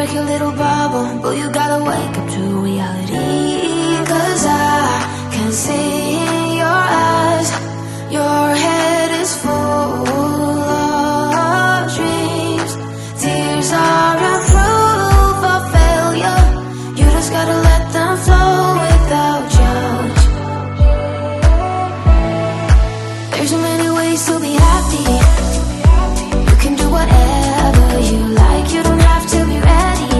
break your little bubble, but you gotta wake up to reality. 'Cause I can see in your eyes, your head is full of dreams. Tears are a proof of failure. You just gotta let them flow without judge. There's so many ways to be happy. You can do whatever you like. You don't have to be ready.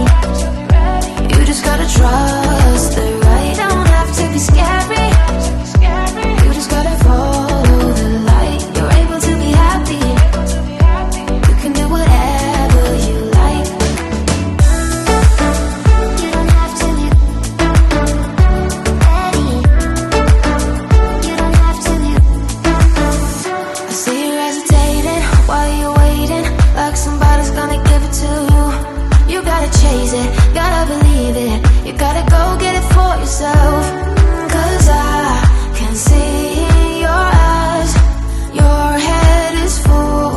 You just gotta trust the right. Don't have to be scary. You just gotta follow the light. You're able to be happy. You can do whatever you like. You don't have to be ready. You don't have to be. I see you hesitating while you're waiting, like somebody's gonna give it to you. You gotta chase it, gotta believe it. You gotta go get it for yourself. 'Cause I can see in your eyes, your head is full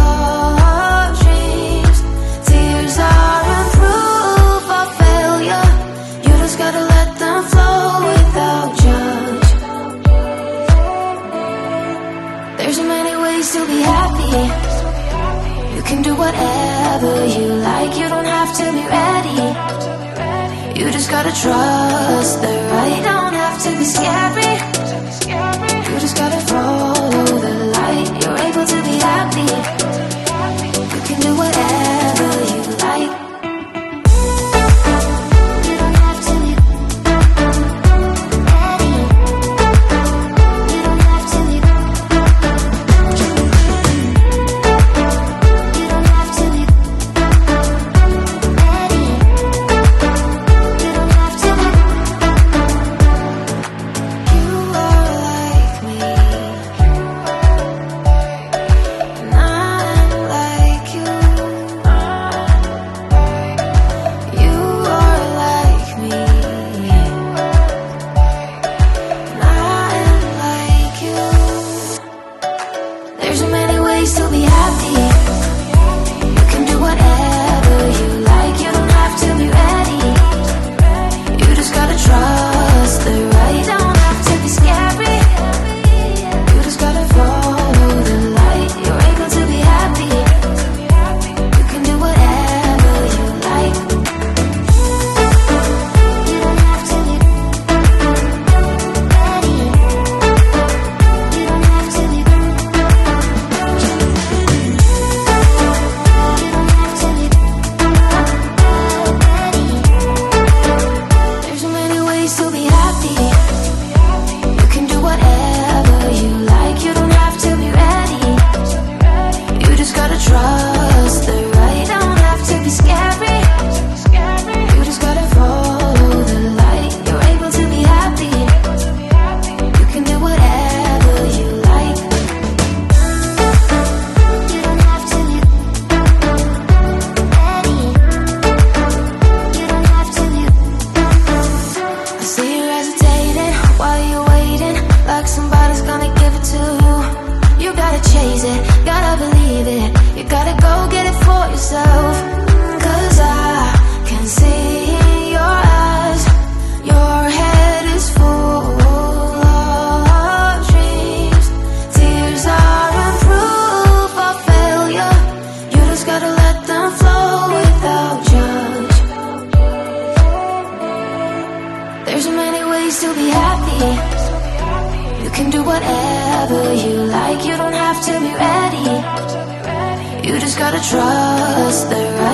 of dreams. Tears are a proof of failure. You just gotta let them flow without judge. There's so many ways to be happy. You can do whatever you like. You don't have to be ready. You just gotta trust the right. Don't have to be scary. You just gotta follow the light. You're able to be happy. You can do whatever you like. You don't have to be ready. You don't have to be. You don't have to be ready. You don't have to be. You are like me, and I'm like you. You are like me, and I'm like you. There's so many ways to be happy. You can do whatever you like. You don't have to be ready. You just gotta trust the right. Don't have to be scary. You just gotta follow the light. You're able to be happy. You can do whatever you like. You don't have to be ready. You don't have to be. You don't have to be ready. There's so many ways to be happy. You can do whatever you like. You don't have to be ready. You just gotta trust the right. Don't have to be scary. You just gotta follow the light. You're able to be happy. You can do whatever you like. You don't have to be ready. You don't have to be. I see you hesitating while you're waiting, like somebody's gonna give it to you. You gotta chase it, gotta believe it. You gotta go get it for yourself. 'Cause I can see in your eyes, your head is full of dreams. Tears are a proof of failure. You just gotta let them flow without judge. There's so many ways to be happy. You can do whatever you like. You don't have to be ready. You just gotta trust the right.